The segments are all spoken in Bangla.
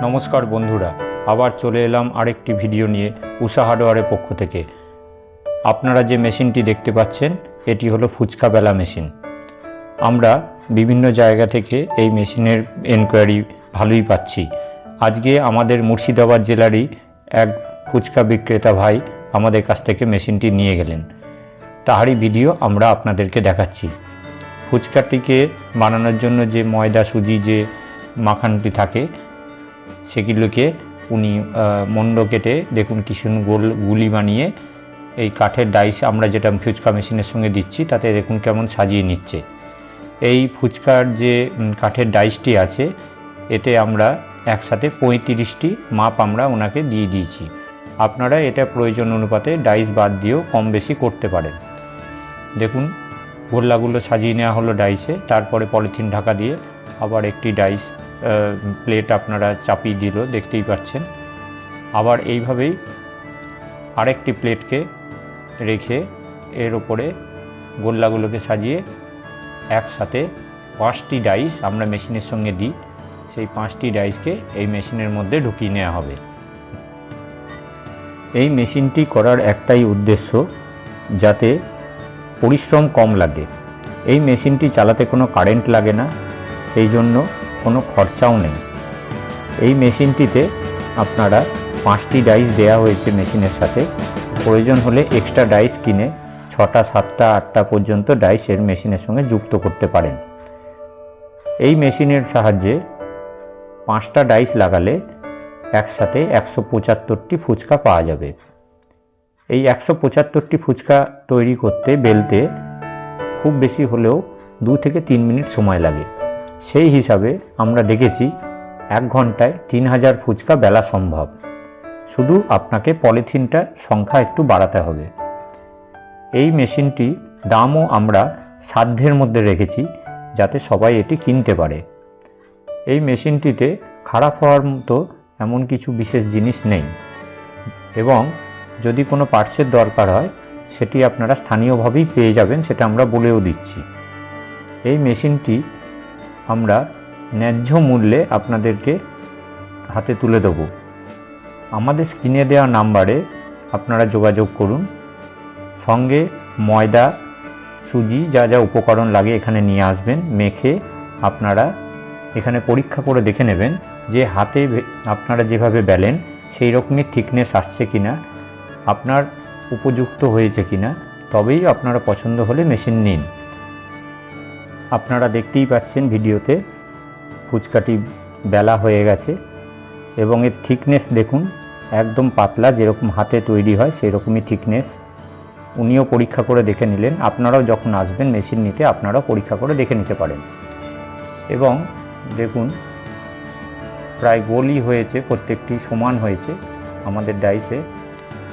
নমস্কার বন্ধুরা, আবার চলে এলাম আরেকটি ভিডিও নিয়ে উষা হার্ডওয়্যারের পক্ষ থেকে। আপনারা যে মেশিনটি দেখতে পাচ্ছেন এটি হলো ফুচকা বেলা মেশিন। আমরা বিভিন্ন জায়গা থেকে এই মেশিনের এনকোয়ারি ভালোই পাচ্ছি। আজকে আমাদের মুর্শিদাবাদ জেলারই এক ফুচকা বিক্রেতা ভাই আমাদের কাছ থেকে মেশিনটি নিয়ে গেলেন, তাহারই ভিডিও আমরা আপনাদেরকে দেখাচ্ছি। ফুচকাটিকে বানানোর জন্য যে ময়দা সুজি যে মাখানটি থাকে সেগুলোকে উনি মন্ড কেটে দেখুন কি সুন্দর গুলি বানিয়ে এই কাঠের ডাইস আমরা যেটা ফুচকা মেশিনের সঙ্গে দিচ্ছি তাতে দেখুন কেমন সাজিয়ে নিচ্ছে। এই ফুচকার যে কাঠের ডাইসটি আছে এতে আমরা একসাথে 35টি মাপ আমরা ওনাকে দিয়ে দিয়েছি। আপনারা এটা প্রয়োজন অনুপাতে ডাইস বাদ দিয়েও কম বেশি করতে পারেন। দেখুন গোল্লাগুলো সাজিয়ে নেওয়া হলো ডাইসে, তারপরে পলিথিন ঢাকা দিয়ে আবার একটি ডাইস প্লেট আপনারা চাপিয়ে দিল, দেখতেই পাচ্ছেন। আবার এইভাবেই আরেকটি প্লেটকে রেখে এর ওপরে গোল্লাগুলোকে সাজিয়ে একসাথে 5টি ডাইস আমরা মেশিনের সঙ্গে দিই। সেই 5টি ডাইসকে এই মেশিনের মধ্যে ঢুকিয়ে নেওয়া হবে। এই মেশিনটি করার একটাই উদ্দেশ্য, যাতে পরিশ্রম কম লাগে। এই মেশিনটি চালাতে কোনো কারেন্ট লাগে না, সেই জন্য কোনো খরচাও নেই। এই মেশিনটিতে আপনারা 5টি ডাইস দেওয়া হয়েছে মেশিনের সাথে। প্রয়োজন হলে এক্সট্রা ডাইস কিনে 6টা 7টা 8টা পর্যন্ত ডাইস এর মেশিনের সঙ্গে যুক্ত করতে পারেন। এই মেশিনের সাহায্যে 5টা ডাইস লাগালে একসাথে 175টি ফুচকা পাওয়া যাবে। এই 175টি ফুচকা তৈরি করতে বেলতে খুব বেশি হলেও 2 থেকে 3 মিনিট সময় লাগে। সেই হিসাবে আমরা দেখেছি 1 ঘন্টায় 3000 ফুচকা বেলা সম্ভব। শুধু আপনাকে পলিথিনটা সংখ্যা একটু বাড়াতে হবে। এই মেশিনটি দামও আমরা সাধ্যের মধ্যে রেখেছি, যাতে সবাই এটি কিনতে পারে। এই মেশিনটিতে খারাপ হওয়ার মতো এমন কিছু বিশেষ জিনিস নেই, এবং যদি কোনো পার্টসের দরকার হয় সেটি আপনারা স্থানীয়ভাবেই পেয়ে যাবেন, সেটা আমরা বলেও দিচ্ছি। এই মেশিনটি আমরা ন্যায্য মূল্যে আপনাদেরকে হাতে তুলে দেব। আমাদের স্ক্রিনে দেওয়া নাম্বারে আপনারা যোগাযোগ করুন। সঙ্গে ময়দা সুজি যা যা উপকরণ লাগে এখানে নিয়ে আসবেন। মেখে আপনারা এখানে পরীক্ষা করে দেখে নেবেন যে হাতে আপনারা যেভাবে বেলেন সেই রকমই থিকনেস আসছে কিনা, আপনার উপযুক্ত হয়েছে কিনা, তবেই আপনারা পছন্দ হলে মেশিন নিন। আপনারা দেখতেই পাচ্ছেন ভিডিওতে ফুচকাটি বেলা হয়ে গেছে এবং এর থিকনেস দেখুন একদম পাতলা, যেরকম হাতে তৈরি হয় সেই রকমই থিকনেস। উনিও পরীক্ষা করে দেখে নিলেন। আপনারাও যখন আসবেন মেশিন নিতে আপনারাও পরীক্ষা করে দেখে নিতে পারেন। এবং দেখুন প্রায় গোলই হয়েছে, প্রত্যেকটি সমান হয়েছে আমাদের ডাইসে।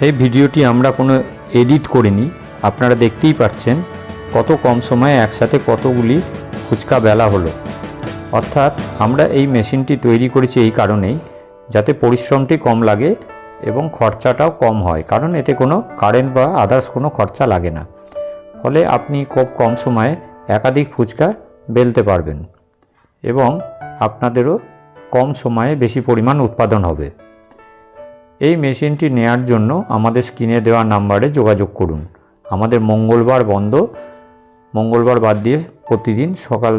এই ভিডিওটি আমরা কোনো এডিট করিনি, আপনারা দেখতেই পাচ্ছেন কত কম সময়ে একসাথে কতগুলি ফুচকা বেলা হলো। অর্থাৎ আমরা এই মেশিনটি তৈরি করেছি এই কারণেই, যাতে পরিশ্রমটি কম লাগে এবং খরচাটাও কম হয়, কারণ এতে কোনো কারেন্ট বা আদার্স কোনো খরচা লাগে না। ফলে আপনি খুব কম সময়ে একাধিক ফুচকা বেলতে পারবেন এবং আপনাদেরও কম সময়ে বেশি পরিমাণ উৎপাদন হবে। এই মেশিনটি নেয়ার জন্য আমাদের স্ক্রিনে দেওয়া নাম্বারে যোগাযোগ করুন। আমাদের মঙ্গলবার বন্ধ, মঙ্গলবার বাদ দিয়ে প্রতিদিন সকাল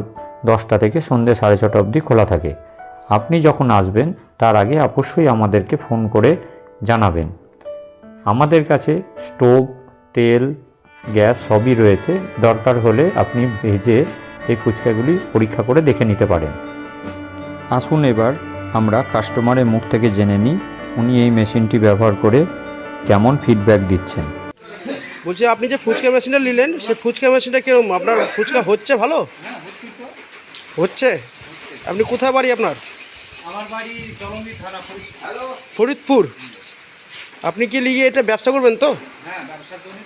10টা থেকে সন্ধ্যে 6:30 অবধি খোলা থাকে। আপনি যখন আসবেন তার আগে অবশ্যই আমাদেরকে ফোন করে জানাবেন। আমাদের কাছে স্টোভ, তেল, গ্যাস সবই রয়েছে। দরকার হলে আপনি ভেজে এই ফুচকাগুলি পরীক্ষা করে দেখে নিতে পারেন। আসুন এবার আমরা কাস্টমারের মুখ থেকে জেনে নিই উনি এই মেশিনটি ব্যবহার করে কেমন ফিডব্যাক দিচ্ছেন। বলছি আপনি যে ফুচকা মেশিনটা নিলেন সেই ফুচকা মেশিনটা কিরকম? আপনার ফুচকা হচ্ছে ভালো? হচ্ছে। আপনি কোথায় বাড়ি আপনার? আমার বাড়ি জলঙ্গি থানা ফরিদপুর। আপনি কি লিগে এটা ব্যবসা করবেন তো? হ্যাঁ, ব্যবসার জন্য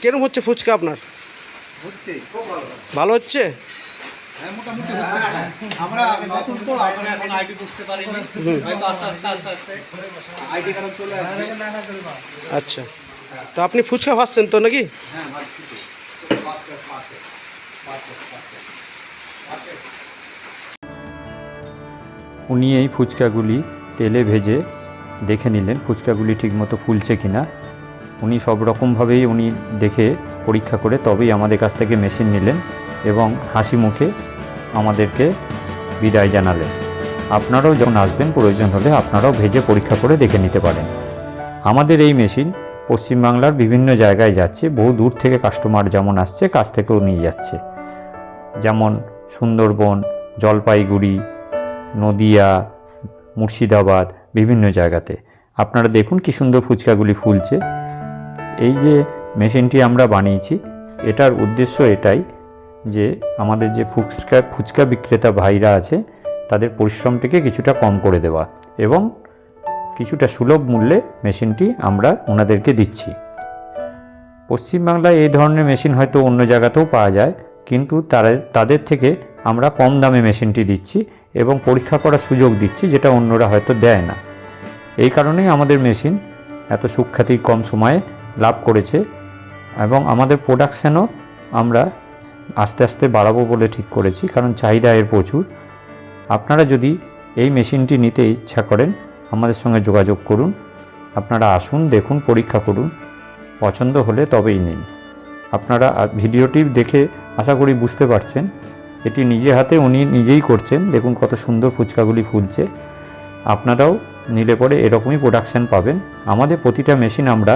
কিরকম হচ্ছে ফুচকা আপনার? হচ্ছে খুব ভালো। ভালো হচ্ছে? হ্যাঁ, মোটামুটি হচ্ছে। আমরা নতুন তো আমরা এখন আইডি বুঝতে পারিনি, হয়তো আস্তে আস্তে আস্তে আস্তে আইডি কার্ড চলে আসবে। আচ্ছা, তো আপনি ফুচকা ভাজছেন তো নাকি? হ্যাঁ, ভাবছি তো। উনি এই ফুচকাগুলি তেলে ভেজে দেখে নিলেন ফুচকাগুলি ঠিকমতো ফুলছে কিনা। উনি সব রকমভাবেই উনি দেখে পরীক্ষা করে তবেই আমাদের কাছ থেকে মেশিন নিলেন এবং হাসি মুখে আমাদেরকে বিদায় জানালেন। আপনারাও যখন আসবেন প্রয়োজন হলে আপনারাও ভেজে পরীক্ষা করে দেখে নিতে পারেন। আমাদের এই মেশিন পশ্চিমবাংলার বিভিন্ন জায়গায় যাচ্ছে, বহু দূর থেকে কাস্টমার যেমন আসছে কাছ থেকেও নিয়ে যাচ্ছে, যেমন সুন্দরবন, জলপাইগুড়ি, নদিয়া, মুর্শিদাবাদ, বিভিন্ন জায়গাতে। আপনারা দেখুন কি সুন্দর ফুচকাগুলি ফুলছে। এই যে মেশিনটি আমরা বানিয়েছি এটার উদ্দেশ্য এটাই যে আমাদের যে ফুচকা বিক্রেতা ভাইরা আছে তাদের পরিশ্রমটিকে কিছুটা কম করে দেওয়া এবং কিছুটা সুলভ মূল্যে মেশিনটি আমরা ওনাদেরকে দিচ্ছি। পশ্চিমবাংলায় এই ধরনের মেশিন হয়তো অন্য জায়গাতেও পাওয়া যায়, কিন্তু তাদের থেকে আমরা কম দামে মেশিনটি দিচ্ছি এবং পরীক্ষা করার সুযোগ দিচ্ছি, যেটা অন্যরা হয়তো দেয় না। এই কারণেই আমাদের মেশিন এত সুখ্যাতি কম সময়ে লাভ করেছে এবং আমাদের প্রোডাকশানও আমরা আস্তে আস্তে বাড়াবো বলে ঠিক করেছি, কারণ চাহিদা এর প্রচুর। আপনারা যদি এই মেশিনটি নিতে ইচ্ছা করেন আমাদের সঙ্গে যোগাযোগ করুন। আপনারা আসুন, দেখুন, পরীক্ষা করুন, পছন্দ হলে তবেই নিন। আপনারা ভিডিওটি দেখে আশা করি বুঝতে পারছেন এটি নিজে হাতে উনি নিজেই করছেন। দেখুন কত সুন্দর ফুচকাগুলি ফুলছে। আপনারাও নিলে পরে এরকমই প্রোডাকশান পাবেন। আমাদের প্রতিটা মেশিন আমরা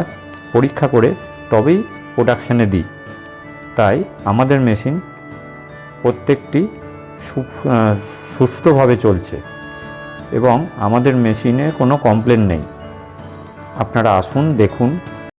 পরীক্ষা করে তবেই প্রোডাকশানে দিই, তাই আমাদের মেশিন প্রত্যেকটি সুস্থভাবে চলছে এবং আমাদের মেশিনে কোনো কমপ্লেন নেই। আপনারা আসুন, দেখুন,